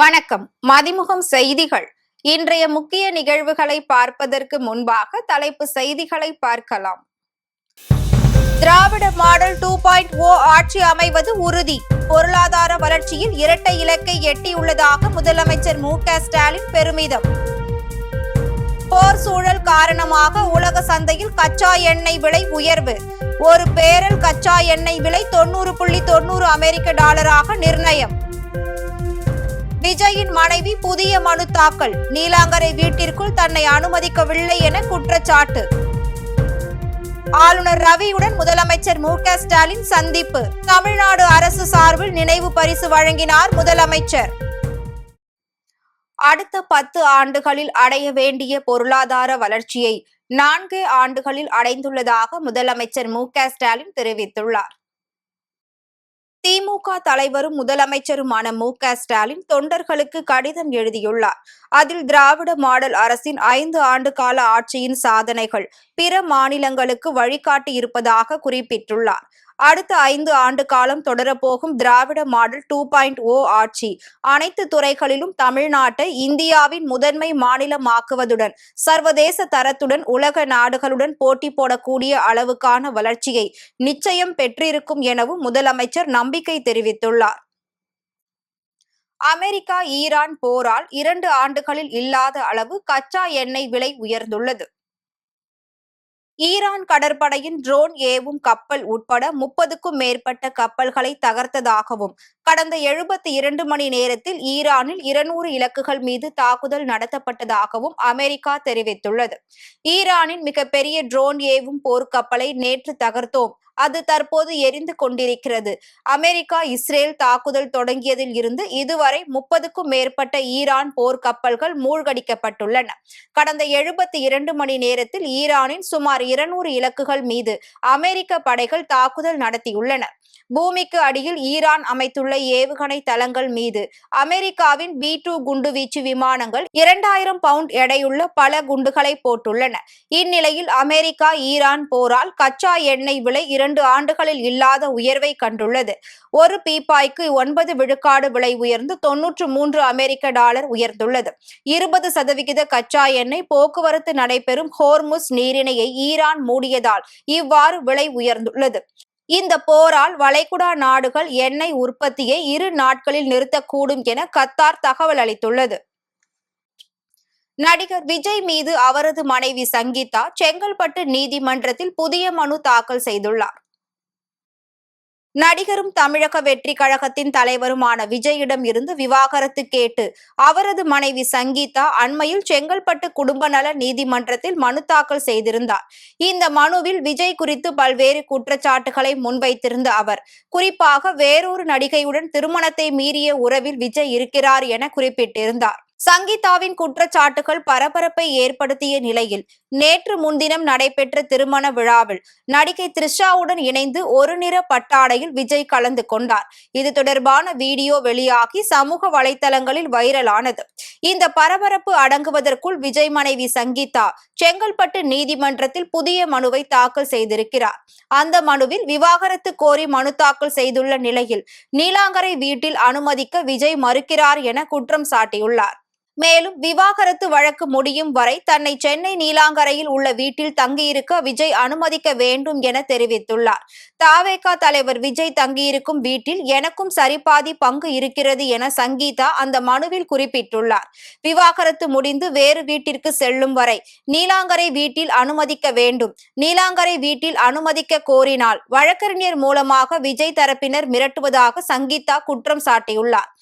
வணக்கம். மதிமுகம் செய்திகள். இன்றைய முக்கிய நிகழ்வுகளை பார்ப்பதற்கு முன்பாக தலைப்பு செய்திகளை பார்க்கலாம். திராவிட மாடல் 2.0 ஆட்சி அமைவது உறுதி. பொருளாதார வளர்ச்சியில் இரட்டை இலக்கை எட்டியுள்ளதாக முதலமைச்சர் மு.க.ஸ்டாலின் பெருமிதம். போர் சூழல் காரணமாக உலக சந்தையில் கச்சா எண்ணெய் விலை உயர்வு. ஒரு பேரல் கச்சா எண்ணெய் விலை 90.90 அமெரிக்க டாலராக நிர்ணயம். விஜயின் மனைவி புதிய மனு தாக்கல். நீலாங்கரை வீட்டிற்குள் தன்னை அனுமதிக்கவில்லை என குற்றச்சாட்டு. ஆளுநர் ரவியுடன் முதலமைச்சர் மு.க.ஸ்டாலின் சந்திப்பு. தமிழ்நாடு அரசு சார்பில் நினைவு பரிசு வழங்கினார் முதலமைச்சர். அடுத்த 10 ஆண்டுகளில் அடைய வேண்டிய பொருளாதார வளர்ச்சியை 4 ஆண்டுகளில் அடைந்துள்ளதாக முதலமைச்சர் மு.க.ஸ்டாலின் தெரிவித்துள்ளார். திமுக தலைவரும் முதலமைச்சருமான மு.க.ஸ்டாலின் தொண்டர்களுக்கு கடிதம் எழுதியுள்ளார். அதில் திராவிட மாடல் அரசின் 5 ஆண்டு கால ஆட்சியின் சாதனைகள் பிற மாநிலங்களுக்கு வழிகாட்டி இருப்பதாக குறிப்பிட்டுள்ளார். அடுத்த 5 ஆண்டு காலம் தொடரப்போகும் திராவிட மாடல் 2.0 ஆட்சி அனைத்து துறைகளிலும் தமிழ்நாட்டை இந்தியாவின் முதன்மை மாநிலமாக்குவதுடன் சர்வதேச தரத்துடன் உலக நாடுகளுடன் போட்டி போடக்கூடிய அளவுக்கான வளர்ச்சியை நிச்சயம் பெற்றிருக்கும் எனவும் முதலமைச்சர் நம்பிக்கை தெரிவித்துள்ளார். அமெரிக்கா ஈரான் போரால் 2 ஆண்டுகளில் இல்லாத அளவு கச்சா எண்ணெய் விலை உயர்ந்துள்ளது. ஈரான் கடற்படையின் ட்ரோன் ஏவும் கப்பல் உட்பட 30க்கும் மேற்பட்ட கப்பல்களை தகர்த்ததாகவும் கடந்த 72 மணி நேரத்தில் ஈரானில் 200 இலக்குகள் மீது தாக்குதல் நடத்தப்பட்டதாகவும் அமெரிக்கா தெரிவித்துள்ளது. ஈரானின் மிகப்பெரிய ட்ரோன் ஏவும் போர்க்கப்பலை நேற்று தகர்த்தோம். அது தற்போது எரிந்து கொண்டிருக்கிறது. அமெரிக்கா இஸ்ரேல் தாக்குதல் தொடங்கியதில் இருந்து இதுவரை 30க்கும் மேற்பட்ட ஈரான் போர்க்கப்பல்கள் மூழ்கடிக்கப்பட்டுள்ளன. கடந்த 72 மணி நேரத்தில் ஈரானின் சுமார் 200 இலக்குகள் மீது அமெரிக்க படைகள் தாக்குதல் நடத்தியுள்ளன. பூமிக்கு அடியில் ஈரான் அமைத்துள்ள ஏவுகணை தளங்கள் மீது அமெரிக்காவின் B-2 குண்டுவீச்சு விமானங்கள் 2000 பவுண்ட் எடையுள்ள பல குண்டுகளை போட்டுள்ளன. இந்நிலையில் அமெரிக்கா ஈரான் போரால் கச்சா எண்ணெய் விலை 2 ஆண்டுகளில் இல்லாத உயர்வை கண்டுள்ளது. ஒரு பீப்பாய்க்கு 9 விழுக்காடு விலை உயர்ந்து 93 அமெரிக்க டாலர் உயர்ந்துள்ளது. 20% கச்சா எண்ணெய் போக்குவரத்து நடைபெறும் ஹோர்முஸ் நீரிணையை ஈரான் மூடியதால் இவ்வாறு விலை உயர்ந்துள்ளது. இந்த போரால் வளைகுடா நாடுகள் எண்ணெய் உற்பத்தியை 2 நாட்களில் நிறுத்தக்கூடும் என கத்தார் தகவல் அளித்துள்ளது. நடிகர் விஜய் மீது அவரது மனைவி சங்கீதா செங்கல்பட்டு நீதிமன்றத்தில் புதிய மனு தாக்கல் செய்துள்ளார். நடிகரும் தமிழக வெற்றி கழகத்தின் தலைவருமான விஜயிடம் இருந்து விவாகரத்து கேட்டு அவரது மனைவி சங்கீதா அண்மையில் செங்கல்பட்டு குடும்ப நல நீதிமன்றத்தில் மனு தாக்கல் செய்திருந்தார். இந்த மனுவில் விஜய் குறித்து பல்வேறு குற்றச்சாட்டுகளை முன்வைத்திருந்த அவர் குறிப்பாக வேறொரு நடிகையுடன் திருமணத்தை மீறிய உறவில் விஜய் இருக்கிறார் என குறிப்பிட்டிருந்தார். சங்கீதாவின் குற்றச்சாட்டுகள் பரபரப்பை ஏற்படுத்திய நிலையில் நேற்று முன்தினம் நடைபெற்ற திருமண விழாவில் நடிகை த்ரிஷாவுடன் இணைந்து ஒரு நிற பட்டாடையில் விஜய் கலந்து கொண்டார். இது தொடர்பான வீடியோ வெளியாகி சமூக வலைதளங்களில் வைரலானது. இந்த பரபரப்பு அடங்குவதற்குள் விஜய் மனைவி சங்கீதா செங்கல்பட்டு நீதிமன்றத்தில் புதிய மனுவை தாக்கல் செய்திருக்கிறார். அந்த மனுவில் விவாகரத்து கோரி மனு தாக்கல் செய்துள்ள நிலையில் நீலாங்கரை வீட்டில் அனுமதிக்க விஜய் மறுக்கிறார் என குற்றம் சாட்டியுள்ளார். மேலும் விவாகரத்து வழக்கு முடியும் வரை தன்னை சென்னை நீலாங்கரையில் உள்ள வீட்டில் தங்கியிருக்க விஜய் அனுமதிக்க வேண்டும் என தெரிவித்துள்ளார். தவேக தலைவர் விஜய் தங்கியிருக்கும் வீட்டில் எனக்கும் சரிபாதி பங்கு இருக்கிறது என சங்கீதா அந்த மனுவில் குறிப்பிட்டுள்ளார். விவாகரத்து முடிந்து வேறு வீட்டிற்கு செல்லும் வரை நீலாங்கரை வீட்டில் அனுமதிக்க வேண்டும். நீலாங்கரை வீட்டில் அனுமதிக்க கோரினால் வழக்கறிஞர் மூலமாக விஜய் தரப்பினர் மிரட்டுவதாக சங்கீதா குற்றம் சாட்டியுள்ளார்.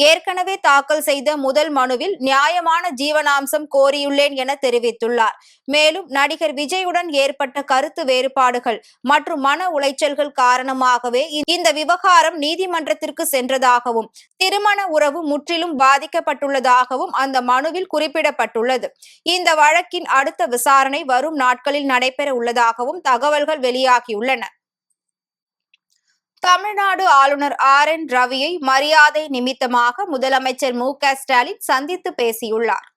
ஏற்கனவே தாக்கல் செய்த முதல் மனுவில் நியாயமான ஜீவனாம்சம் கோரியுள்ளேன் என தெரிவித்துள்ளார். மேலும் நடிகர் விஜயுடன் ஏற்பட்ட கருத்து வேறுபாடுகள் மற்றும் மன உளைச்சல்கள் காரணமாகவே இந்த விவகாரம் நீதிமன்றத்திற்கு சென்றதாகவும் திருமண உறவு முற்றிலும் பாதிக்கப்பட்டுள்ளதாகவும் அந்த மனுவில் குறிப்பிடப்பட்டுள்ளது. இந்த வழக்கின் அடுத்த விசாரணை வரும் நாட்களில் நடைபெற உள்ளதாகவும் தகவல்கள் வெளியாகியுள்ளன. தமிழ்நாடு ஆளுநர் RN ரவியை மரியாதை நிமித்தமாக முதலமைச்சர் மு.க.ஸ்டாலின் சந்தித்து பேசியுள்ளார்.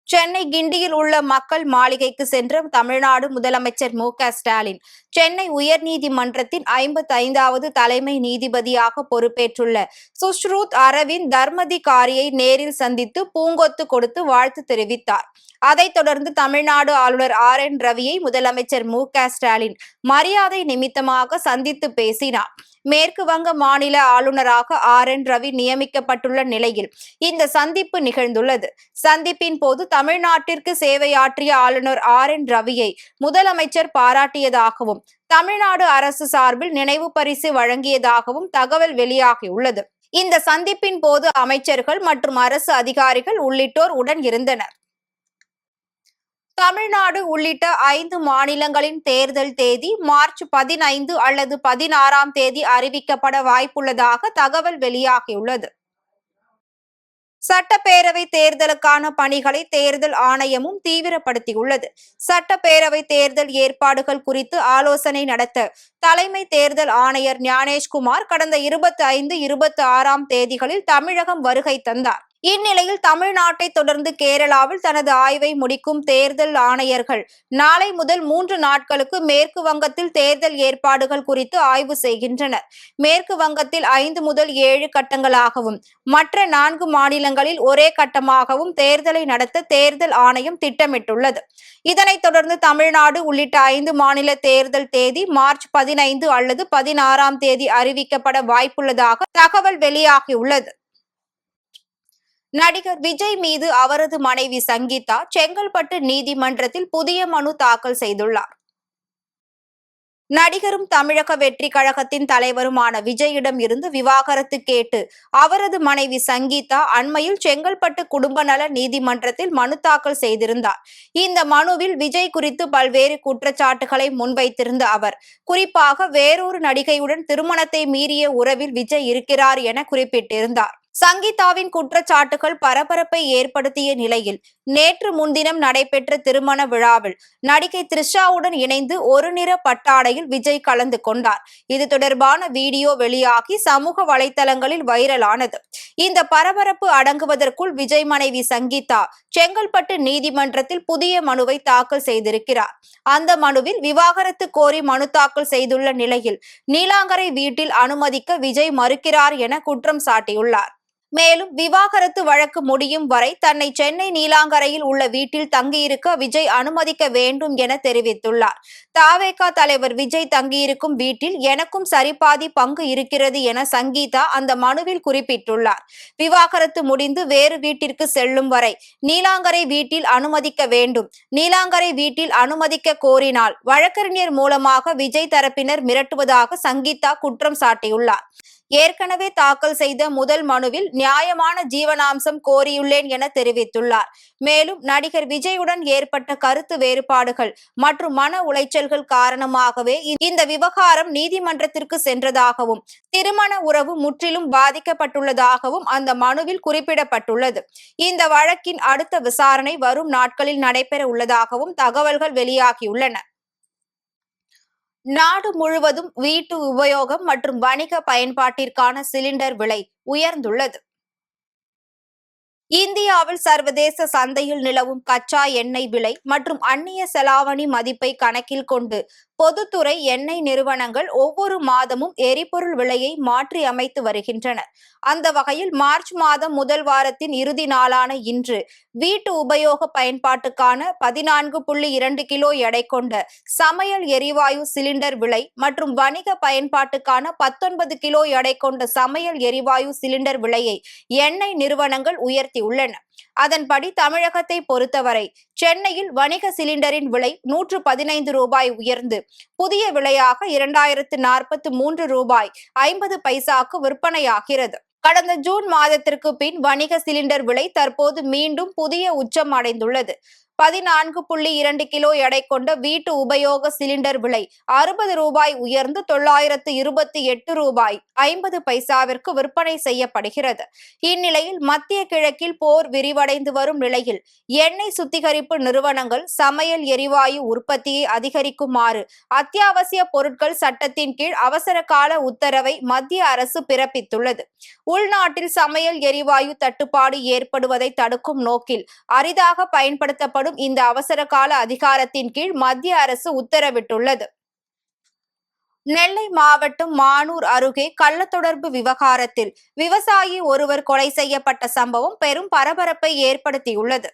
சென்னை கிண்டியில் உள்ள மக்கள் மாளிகைக்கு சென்ற தமிழ்நாடு முதலமைச்சர் மு.க.ஸ்டாலின் சென்னை உயர்நீதிமன்றத்தின் 55வது தலைமை நீதிபதியாக பொறுப்பேற்றுள்ள சுஷ்ருத் அரவிந்த் தர்மதிகாரியை நேரில் சந்தித்து பூங்கொத்து கொடுத்து வாழ்த்து தெரிவித்தார். அதைத் தொடர்ந்து தமிழ்நாடு ஆளுநர் RN ரவியை முதலமைச்சர் மு.க.ஸ்டாலின் மரியாதை நிமித்தமாக சந்தித்து பேசினார். மேற்கு வங்க மாநில ஆளுநராக RN ரவி நியமிக்கப்பட்டுள்ள நிலையில் இந்த சந்திப்பு நிகழ்ந்துள்ளது. சந்திப்பின் போது தமிழ்நாட்டிற்கு சேவையாற்றிய ஆளுநர் RN ரவியை முதலமைச்சர் பாராட்டியதாகவும் தமிழ்நாடு அரசு சார்பில் நினைவு பரிசு வழங்கியதாகவும் தகவல் வெளியாகியுள்ளது. இந்த சந்திப்பின் போது அமைச்சர்கள் மற்றும் அரசு அதிகாரிகள் உள்ளிட்டோர் உடன் இருந்தனர். தமிழ்நாடு உள்ளிட்ட 5 மாநிலங்களின் தேர்தல் தேதி மார்ச் 15 அல்லது 16ஆம் தேதி அறிவிக்கப்பட வாய்ப்புள்ளதாக தகவல் வெளியாகியுள்ளது. சட்டப்பேரவை தேர்தலுக்கான பணிகளை தேர்தல் ஆணையமும் தீவிரப்படுத்தியுள்ளது. சட்டப்பேரவை தேர்தல் ஏற்பாடுகள் குறித்து ஆலோசனை நடத்த தலைமை தேர்தல் ஆணையர் ஞானேஷ்குமார் கடந்த 25, 26ஆம் தேதிகளில் தமிழகம் வருகை தந்தார். இந்நிலையில் தமிழ்நாட்டை தொடர்ந்து கேரளாவில் தனது ஆய்வை முடிக்கும் தேர்தல் ஆணையர்கள் நாளை முதல் 3 நாட்களுக்கு மேற்கு வங்கத்தில் தேர்தல் ஏற்பாடுகள் குறித்து ஆய்வு செய்கின்றனர். மேற்கு வங்கத்தில் 5 முதல் 7 கட்டங்களாகவும் மற்ற 4 மாநிலங்களில் ஒரே கட்டமாகவும் தேர்தலை நடத்த தேர்தல் ஆணையம் திட்டமிட்டுள்ளது. இதனைத் தொடர்ந்து தமிழ்நாடு உள்ளிட்ட 5 மாநில தேர்தல் தேதி மார்ச் 15 அல்லது 16ஆம் தேதி அறிவிக்கப்பட வாய்ப்புள்ளதாக தகவல் வெளியாகியுள்ளது. நடிகர் விஜய் மீது அவரது மனைவி சங்கீதா செங்கல்பட்டு நீதிமன்றத்தில் புதிய மனு தாக்கல் செய்துள்ளார். நடிகரும் தமிழக வெற்றி கழகத்தின் தலைவருமான விஜயிடம் இருந்து விவாகரத்து கேட்டு அவரது மனைவி சங்கீதா அண்மையில் செங்கல்பட்டு குடும்ப நல நீதிமன்றத்தில் மனு தாக்கல் செய்திருந்தார். இந்த மனுவில் விஜய் குறித்து பல்வேறு குற்றச்சாட்டுகளை முன்வைத்திருந்த அவர், குறிப்பாக வேறொரு நடிகையுடன் திருமணத்தை மீறிய உறவில் விஜய் இருக்கிறார் என குறிப்பிட்டிருந்தார். சங்கீதாவின் குற்றச்சாட்டுகள் பரபரப்பை ஏற்படுத்திய நிலையில் நேற்று முன்தினம் நடைபெற்ற திருமண விழாவில் நடிகை த்ரிஷாவுடன் இணைந்து ஒரு நிற பட்டாடையில் விஜய் கலந்து கொண்டார். இது தொடர்பான வீடியோ வெளியாகி சமூக வலைதளங்களில் வைரலானது. இந்த பரபரப்பு அடங்குவதற்குள் விஜய் மனைவி சங்கீதா செங்கல்பட்டு நீதிமன்றத்தில் புதிய மனுவை தாக்கல் செய்திருக்கிறார். அந்த மனுவில் விவாகரத்து கோரி மனு தாக்கல் செய்துள்ள நிலையில் நீலாங்கரை வீட்டில் அனுமதிக்க விஜய் மறுக்கிறார் என குற்றம் சாட்டியுள்ளார். மேலும் விவாகரத்து வழக்கு முடியும் வரை தன்னை சென்னை நீலாங்கரையில் உள்ள வீட்டில் தங்கியிருக்க விஜய் அனுமதிக்க வேண்டும் என தெரிவித்துள்ளார். தவேக தலைவர் விஜய் தங்கியிருக்கும் வீட்டில் எனக்கும் சரிபாதி பங்கு இருக்கிறது என சங்கீதா அந்த மனுவில் குறிப்பிட்டுள்ளார். விவாகரத்து முடிந்து வேறு வீட்டிற்கு செல்லும் வரை நீலாங்கரை வீட்டில் அனுமதிக்க வேண்டும். நீலாங்கரை வீட்டில் அனுமதிக்க கோரினால் வழக்கறிஞர் மூலமாக விஜய் தரப்பினர் மிரட்டுவதாக சங்கீதா குற்றம் சாட்டியுள்ளார். ஏற்கனவே தாக்கல் செய்த முதல் மனுவில் நியாயமான ஜீவனாம்சம் கோரியுள்ளேன் என தெரிவித்துள்ளார். மேலும் நடிகர் விஜயுடன் ஏற்பட்ட கருத்து வேறுபாடுகள் மற்றும் மன உளைச்சல்கள் காரணமாகவே இந்த விவகாரம் நீதிமன்றத்திற்கு சென்றதாகவும் திருமண உறவு முற்றிலும் பாதிக்கப்பட்டுள்ளதாகவும் அந்த மனுவில் குறிப்பிடப்பட்டுள்ளது. இந்த வழக்கின் அடுத்த விசாரணை வரும் நாட்களில் நடைபெற உள்ளதாகவும் தகவல்கள் வெளியாகியுள்ளன. நாடு முழுவதும் வீட்டு உபயோகம் மற்றும் வணிக பயன்பாட்டிற்கான சிலிண்டர் விலை உயர்ந்துள்ளது. இந்தியாவில் சர்வதேச சந்தையில் நிலவும் கச்சா எண்ணெய் விலை மற்றும் அந்நிய செலாவணி மதிப்பை கணக்கில் கொண்டு பொதுத்துறை எண்ணெய் நிறுவனங்கள் ஒவ்வொரு மாதமும் எரிபொருள் விலையை மாற்றி அமைத்து வருகின்றன. அந்த வகையில் மார்ச் மாதம் முதல் வாரத்தின் இறுதி நாளான இன்று வீட்டு உபயோக பயன்பாட்டுக்கான 14.2 கிலோ எடை கொண்ட சமையல் எரிவாயு சிலிண்டர் விலை மற்றும் வணிக பயன்பாட்டுக்கான 19 கிலோ எடை கொண்ட சமையல் எரிவாயு சிலிண்டர் விலையை எண்ணெய் நிறுவனங்கள் உயர்த்தியுள்ளன. அதன்படி தமிழகத்தை பொறுத்தவரை சென்னையில் வணிக சிலிண்டரின் விலை 115 ரூபாய் உயர்ந்து புதிய விலையாக 2043 ரூபாய் 50 பைசாக்கு விற்பனையாகிறது. கடந்த ஜூன் மாதத்திற்கு பின் வணிக சிலிண்டர் விலை தற்போது மீண்டும் புதிய உச்சம் அடைந்துள்ளது. 14.2 கிலோ எடை கொண்ட வீட்டு உபயோக சிலிண்டர் விலை ரூபாய் 60 உயர்ந்து $928.50 விற்பனை செய்யப்படுகிறது. இந்நிலையில் மத்திய கிழக்கில் போர் விரிவடைந்து வரும் நிலையில் எண்ணெய் சுத்திகரிப்பு நிறுவனங்கள் சமையல் எரிவாயு உற்பத்தியை அதிகரிக்குமாறு அத்தியாவசிய பொருட்கள் சட்டத்தின் கீழ் அவசர கால உத்தரவை மத்திய அரசு பிறப்பித்துள்ளது. உள்நாட்டில் சமையல் எரிவாயு தட்டுப்பாடு ஏற்படுவதை தடுக்கும் நோக்கில் அரிதாக பயன்படுத்தப்படும் இந்த அவசர கால அதிகாரத்தின் கீழ் மத்திய அரசு உத்தரவிட்டுள்ளது. நெல்லை மாவட்டம் மானூர் அருகே கள்ளத்தொடர்பு விவகாரத்தில் விவசாயி ஒருவர் கொலை செய்யப்பட்ட சம்பவம் பெரும் பரபரப்பை ஏற்படுத்தியுள்ளது.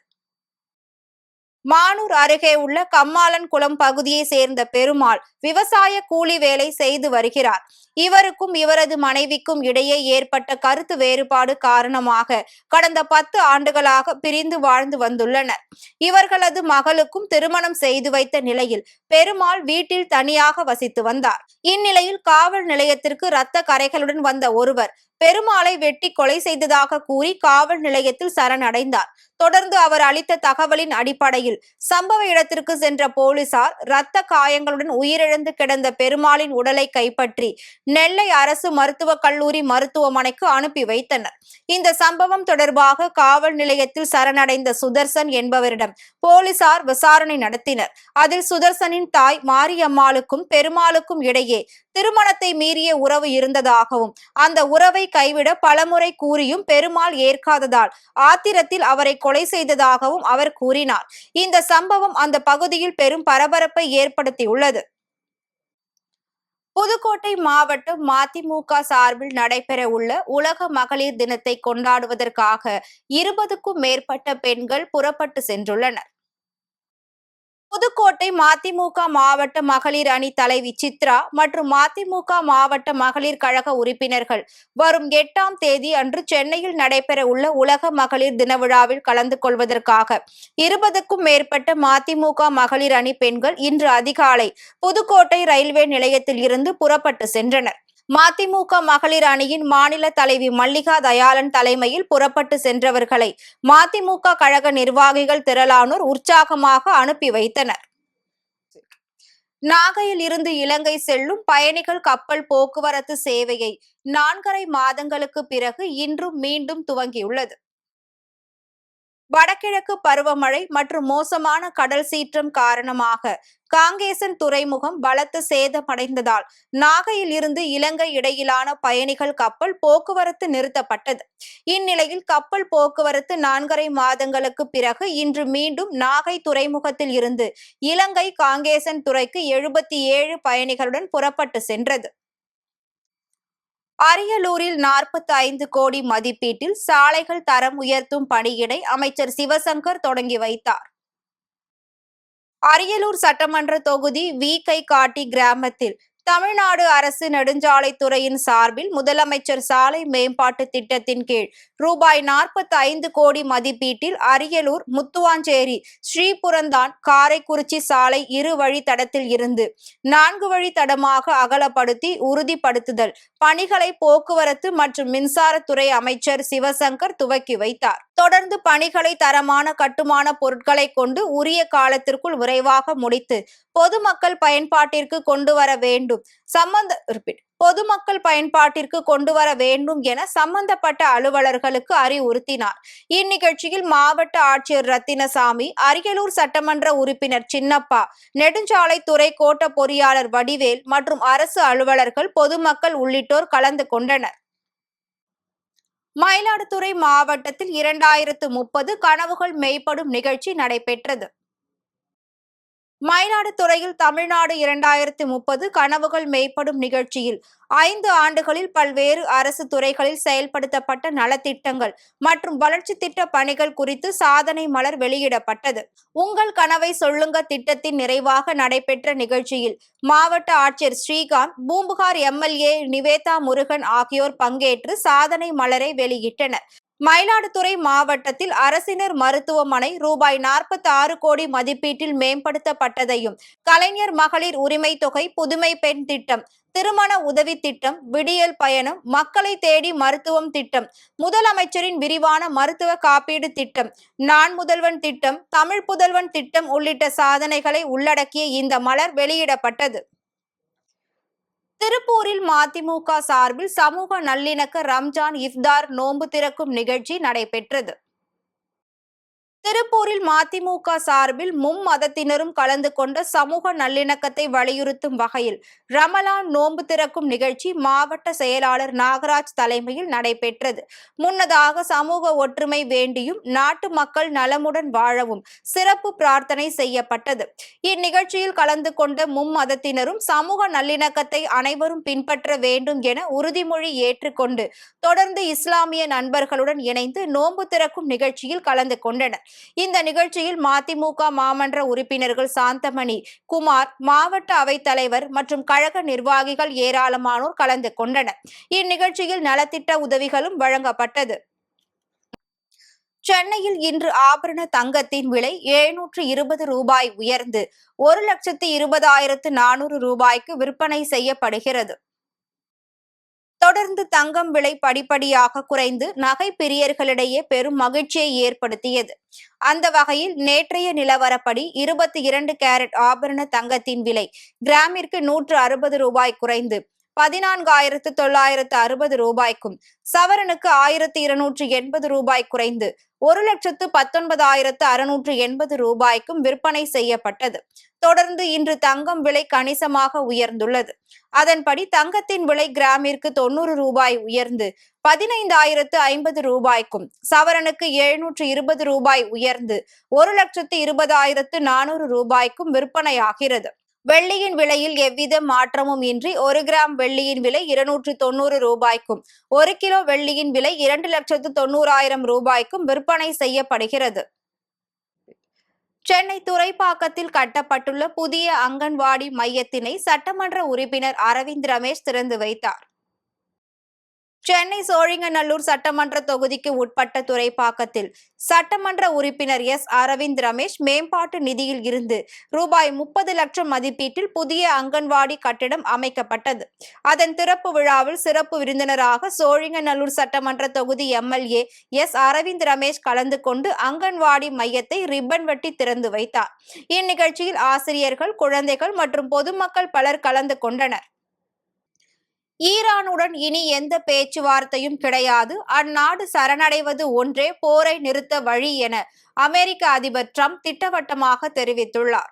மானூர் அருகே உள்ள கம்மாளன் குளம் பகுதியை சேர்ந்த பெருமாள் விவசாய கூலி வேலை செய்து வருகிறார். இவருக்கும் இவரது மனைவிக்கும் இடையே ஏற்பட்ட கருத்து வேறுபாடு காரணமாக கடந்த 10 ஆண்டுகளாக பிரிந்து வாழ்ந்து வந்துள்ளனர். இவர்களது மகளுக்கும் திருமணம் செய்து வைத்த நிலையில் பெருமாள் வீட்டில் தனியாக வசித்து வந்தார். இந்நிலையில் காவல் நிலையத்திற்கு இரத்த கறைகளுடன் வந்த ஒருவர் பெருமாளை வெட்டி கொலை செய்ததாக கூறி காவல் நிலையத்தில் சரணடைந்தார். தொடர்ந்து அவர் அளித்த தகவலின் அடிப்படையில் சம்பவ இடத்திற்கு சென்ற போலீசார் இரத்த காயங்களுடன் உயிரிழந்து கிடந்த பெருமாளின் உடலை கைப்பற்றி நெல்லை அரசு மருத்துவக் கல்லூரி மருத்துவமனைக்கு அனுப்பி வைத்தனர். இந்த சம்பவம் தொடர்பாக காவல் நிலையத்தில் சரணடைந்த சுதர்சன் என்பவரிடம் போலீசார் விசாரணை நடத்தினர். அதில் சுதர்சனின் தாய் மாரியம்மாளுக்கும் பெருமாளுக்கும் இடையே திருமணத்தை மீறிய உறவு இருந்ததாகவும் அந்த உறவை கைவிட பலமுறை கூறியும் பெருமாள் ஏற்காததால் ஆத்திரத்தில் அவரை கொலை செய்ததாகவும் அவர் கூறினார். இந்த சம்பவம் அந்த பகுதியில் பெரும் பரபரப்பை ஏற்படுத்தியுள்ளது. புதுக்கோட்டை மாவட்டம் மதிமுக சார்பில் நடைபெற உள்ள உலக மகளிர் தினத்தை கொண்டாடுவதற்காக 20க்கும் மேற்பட்ட பெண்கள் புறப்பட்டு சென்றுள்ளனர். புதுக்கோட்டை மதிமுக மாவட்ட மகளிர் அணி தலைவி சித்ரா மற்றும் மதிமுக மாவட்ட மகளிர் கழக உறுப்பினர்கள் வரும் 8ஆம் தேதி அன்று சென்னையில் நடைபெற உள்ள உலக மகளிர் தின விழாவில் கலந்து கொள்வதற்காக 20க்கும் மேற்பட்ட மதிமுக மகளிர் அணி பெண்கள் இன்று அதிகாலை புதுக்கோட்டை ரயில்வே நிலையத்தில் இருந்து புறப்பட்டு சென்றனர். மதிமுக மகளிர் அணியின் மாநில தலைவி மல்லிகா தயாளன் தலைமையில் புறப்பட்டு சென்றவர்களை மதிமுக கழக நிர்வாகிகள் திரளானோர் உற்சாகமாக அனுப்பி வைத்தனர். நாகையில் இருந்து இலங்கை செல்லும் பயணிகள் கப்பல் போக்குவரத்து சேவையை 4.5 மாதங்களுக்கு பிறகு இன்றும் மீண்டும் துவங்கியுள்ளது. வடகிழக்கு பருவமழை மற்றும் மோசமான கடல் சீற்றம் காரணமாக காங்கேசன் துறைமுகம் பலத்த சேதமடைந்ததால் நாகையில் இருந்து இலங்கை இடையிலான பயணிகள் கப்பல் போக்குவரத்து நிறுத்தப்பட்டது. இந்நிலையில் கப்பல் போக்குவரத்து 4.5 மாதங்களுக்கு பிறகு இன்று மீண்டும் நாகை துறைமுகத்தில் இருந்து இலங்கை காங்கேசன் துறைக்கு 77 பயணிகளுடன் புறப்பட்டு சென்றது. அரியலூரில் 45 கோடி மதிப்பீட்டில் சாலைகள் தரம் உயர்த்தும் பணியினை அமைச்சர் சிவசங்கர் தொடங்கி வைத்தார். அரியலூர் சட்டமன்ற தொகுதி வி.கைகாட்டி கிராமத்தில் தமிழ்நாடு அரசு நெடுஞ்சாலைத்துறையின் சார்பில் முதலமைச்சர் சாலை மேம்பாட்டு திட்டத்தின் கீழ் ரூபாய் 45 கோடி மதிப்பீட்டில் அரியலூர் முத்துவாஞ்சேரி ஸ்ரீபுரந்தான் காரைக்குறிச்சி சாலை 2 வழி தடத்தில் இருந்து 4 வழி தடமாக அகலப்படுத்தி உறுதிப்படுத்துதல் பணிகளை போக்குவரத்து மற்றும் மின்சாரத்துறை அமைச்சர் சிவசங்கர் துவக்கி வைத்தார். தொடர்ந்து பணிகளை தரமான கட்டுமான பொருட்களை கொண்டு உரிய காலத்திற்குள் விரைவாக முடித்து பொதுமக்கள் பயன்பாட்டிற்கு கொண்டு வர வேண்டும் என சம்பந்தப்பட்ட அலுவலர்களுக்கு அறிவுறுத்தினார். இந்நிகழ்ச்சியில் மாவட்ட ஆட்சியர் ரத்தினசாமி, அரியலூர் சட்டமன்ற உறுப்பினர் சின்னப்பா, நெடுஞ்சாலைத்துறை கோட்ட பொறியாளர் வடிவேல் மற்றும் அரசு அலுவலர்கள், பொதுமக்கள் உள்ளிட்டோர் கலந்து கொண்டனர். மயிலாடுதுறை மாவட்டத்தில் 2030 கனவுகள் மெய்ப்படும் நிகழ்ச்சி நடைபெற்றது. மயிலாடுதுறையில் தமிழ்நாடு 2030 கனவுகள் மெய்ப்படும் நிகழ்ச்சியில் 5 ஆண்டுகளில் பல்வேறு அரசு துறைகளில் செயல்படுத்தப்பட்ட நலத்திட்டங்கள் மற்றும் வளர்ச்சி திட்ட பணிகள் குறித்து சாதனை மலர் வெளியிடப்பட்டது. உங்கள் கனவை சொல்லுங்க திட்டத்தின் நிறைவாக நடைபெற்ற நிகழ்ச்சியில் மாவட்ட ஆட்சியர் ஸ்ரீகாந்த், பூம்புகார் எம்எல்ஏ நிவேதா முருகன் ஆகியோர் பங்கேற்று சாதனை மலரை வெளியிட்டனர். மயிலாடுதுறை மாவட்டத்தில் அரசினர் மருத்துவமனை ரூபாய் 46 கோடி மதிப்பீட்டில் மேம்படுத்தப்பட்டதையும், கலைஞர் மகளிர் உரிமை தொகை, புதுமை பெண் திட்டம், திருமண உதவி திட்டம், விடியல் பயணம், மக்களை தேடி மருத்துவம் திட்டம், முதலமைச்சரின் விரிவான மருத்துவ காப்பீடு திட்டம், நான் முதல்வன் திட்டம், தமிழ் புதல்வன் திட்டம் உள்ளிட்ட சாதனைகளை உள்ளடக்கிய இந்த மலர் வெளியிடப்பட்டது. திருப்பூரில் மதிமுக சார்பில் சமூக நல்லிணக்க ரம்ஜான் இஃப்தார் நோன்பு திறக்கும் நிகழ்ச்சி நடைபெற்றது. திருப்பூரில் மதிமுக சார்பில் மும்மதத்தினரும் கலந்து கொண்ட சமூக நல்லிணக்கத்தை வலியுறுத்தும் வகையில் ரமலான் நோன்பு திறக்கும் நிகழ்ச்சி மாவட்ட செயலாளர் நாகராஜ் தலைமையில் நடைபெற்றது. முன்னதாக சமூக ஒற்றுமை வேண்டியும் நாட்டு மக்கள் நலமுடன் வாழவும் சிறப்பு பிரார்த்தனை செய்யப்பட்டது. இந்நிகழ்ச்சியில் கலந்து கொண்ட மும்மதத்தினரும் சமூக நல்லிணக்கத்தை அனைவரும் பின்பற்ற வேண்டும் என உறுதிமொழி ஏற்றுக்கொண்டு தொடர்ந்து இஸ்லாமிய நண்பர்களுடன் இணைந்து நோன்பு திறக்கும் நிகழ்ச்சியில் கலந்து கொண்டனர். இந்த நிகழ்ச்சியில் மதிமுக மாமன்ற உறுப்பினர்கள் சாந்தமணி, குமார், மாவட்ட அவைத்தலைவர் மற்றும் கழக நிர்வாகிகள் ஏராளமானோர் கலந்து கொண்டனர். இந்நிகழ்ச்சியில் நலத்திட்ட உதவிகளும் வழங்கப்பட்டது. சென்னையில் இன்று ஆபரண தங்கத்தின் விலை 720 ரூபாய் உயர்ந்து 1,20,400 ரூபாய்க்கு விற்பனை செய்யப்படுகிறது. தொடர்ந்து தங்கம் விலை படிப்படியாக குறைந்து நகை பிரியர்களிடையே பெரும் மகிழ்ச்சியை ஏற்படுத்தியது. அந்த வகையில் நேற்றைய நிலவரப்படி 22 கேரட் ஆபரண தங்கத்தின் விலை கிராமிற்கு 160 ரூபாய் குறைந்து 14,960 ரூபாய்க்கும், சவரனுக்கு 1,280 ரூபாய் குறைந்து 1,19,680 ரூபாய்க்கும் விற்பனை செய்யப்பட்டது. தொடர்ந்து இன்று தங்கம் விலை கணிசமாக உயர்ந்துள்ளது. அதன்படி தங்கத்தின் விலை கிராமிற்கு 90 ரூபாய் உயர்ந்து 15,050 ரூபாய்க்கும், சவரனுக்கு 720 ரூபாய் உயர்ந்து 1,20,400 ரூபாய்க்கும் விற்பனையாகிறது. வெள்ளியின் விலையில் எவ்வித மாற்றமும் இன்றி 1 கிராம் வெள்ளியின் விலை 290 ரூபாய்க்கும், 1 கிலோ வெள்ளியின் விலை 2,90,000 ரூபாய்க்கும் விற்பனை செய்யப்படுகிறது. சென்னை துறைப்பாக்கத்தில் கட்டப்பட்டுள்ள புதிய அங்கன்வாடி மையத்தினை சட்டமன்ற உறுப்பினர் அரவிந்த் ரமேஷ் திறந்து வைத்தார். சென்னை சோழிங்கநல்லூர் சட்டமன்ற தொகுதிக்கு உட்பட்ட துறைப்பாக்கத்தில் சட்டமன்ற உறுப்பினர் அரவிந்த் ரமேஷ் மேம்பாட்டு நிதியில் இருந்து ரூபாய் 30 லட்சம் மதிப்பீட்டில் புதிய அங்கன்வாடி கட்டிடம் அமைக்கப்பட்டது. அதன் திறப்பு விழாவில் சிறப்பு விருந்தினராக சோழிங்கநல்லூர் சட்டமன்ற தொகுதி எம்எல்ஏ அரவிந்த் ரமேஷ் கலந்து கொண்டு அங்கன்வாடி மையத்தை ரிப்பன் வெட்டி திறந்து வைத்தார். இந்நிகழ்ச்சியில் ஆசிரியர்கள், குழந்தைகள் மற்றும் பொதுமக்கள் பலர் கலந்து கொண்டனர். ஈரானுடன் இனி எந்த பேச்சுவார்த்தையும் கிடையாது, அந்நாடு சரணடைவது ஒன்றே போரை நிறுத்த வழி என அமெரிக்க அதிபர் டிரம்ப் திட்டவட்டமாக தெரிவித்துள்ளார்.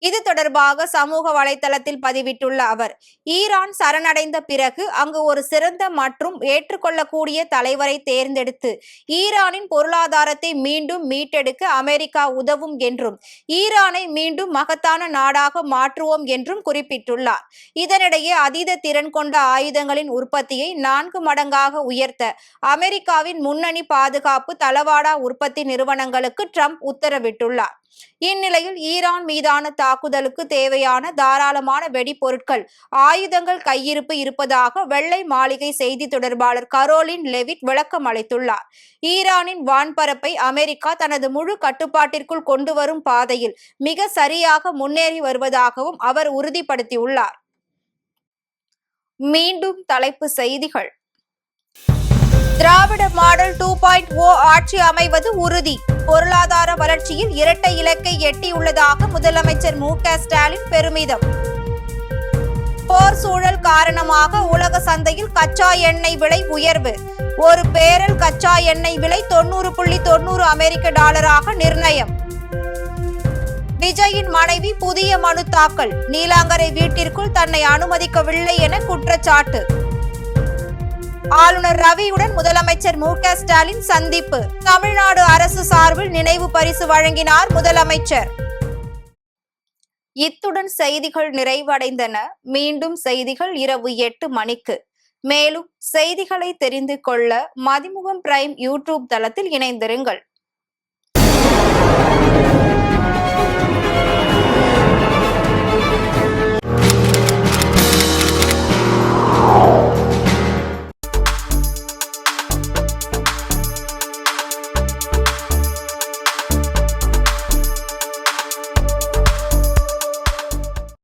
இது தொடர்பாக சமூக வலைதளத்தில் பதிவிட்டுள்ள அவர், ஈரான் சரணடைந்த பிறகு அங்கு ஒரு சிறந்த மற்றும் ஏற்றுக்கொள்ளக்கூடிய தலைவரை தேர்ந்தெடுத்து ஈரானின் பொருளாதாரத்தை மீண்டும் மீட்டெடுக்க அமெரிக்கா உதவும் என்றும், ஈரானை மீண்டும் மகத்தான நாடாக மாற்றுவோம் என்றும் குறிப்பிட்டுள்ளார். இதனிடையே அதீத திறன் கொண்ட ஆயுதங்களின் உற்பத்தியை 4 மடங்காக உயர்த்த அமெரிக்காவின் முன்னணி பாதுகாப்பு தளவாட உற்பத்தி நிறுவனங்களுக்கு டிரம்ப் உத்தரவிட்டுள்ளார். இந்நிலையில் ஈரான் மீதான தாக்குதலுக்கு தேவையான தாராளமான வெடிபொருட்கள், ஆயுதங்கள் கையிருப்பு இருப்பதாக வெள்ளை மாளிகை செய்தி தொடர்பாளர் கரோலின் லெவிட் விளக்கம் அளித்துள்ளார். ஈரானின் வான்பரப்பை அமெரிக்கா தனது முழு கட்டுப்பாட்டிற்குள் கொண்டு வரும் பாதையில் மிக சரியாக முன்னேறி வருவதாகவும் அவர் உறுதிப்படுத்தியுள்ளார். மீண்டும் தலைப்பு செய்திகள். திராவிட மாடல் 2.0 ஆட்சி அமைவது உறுதி. பொருளாதார வளர்ச்சியில் இரட்டை இலக்கை எட்டியுள்ளதாக முதலமைச்சர் மு.க.ஸ்டாலின் பெருமிதம். போர் சூழல் காரணமாக உலக சந்தையில் கச்சா எண்ணெய் விலை உயர்வு. ஒரு பேரல் கச்சா எண்ணெய் விலை 90.90 அமெரிக்க டாலராக நிர்ணயம். விஜயின் மனைவி புதிய மனு தாக்கல். நீலாங்கரை வீட்டிற்குள் தன்னை அனுமதிக்கவில்லை என குற்றச்சாட்டு. ஆளுநர் ரவியுடன் முதலமைச்சர் மு.க.ஸ்டாலின் சந்திப்பு. தமிழ்நாடு அரசு சார்பில் நினைவு பரிசு வழங்கினார் முதலமைச்சர். இத்துடன் செய்திகள் நிறைவடைந்தன. மீண்டும் செய்திகள் இரவு 8 மணிக்கு. மேலும் செய்திகளை தெரிந்து கொள்ள மதிமுகம் பிரைம் யூடியூப் தளத்தில் இணைந்திருங்கள்.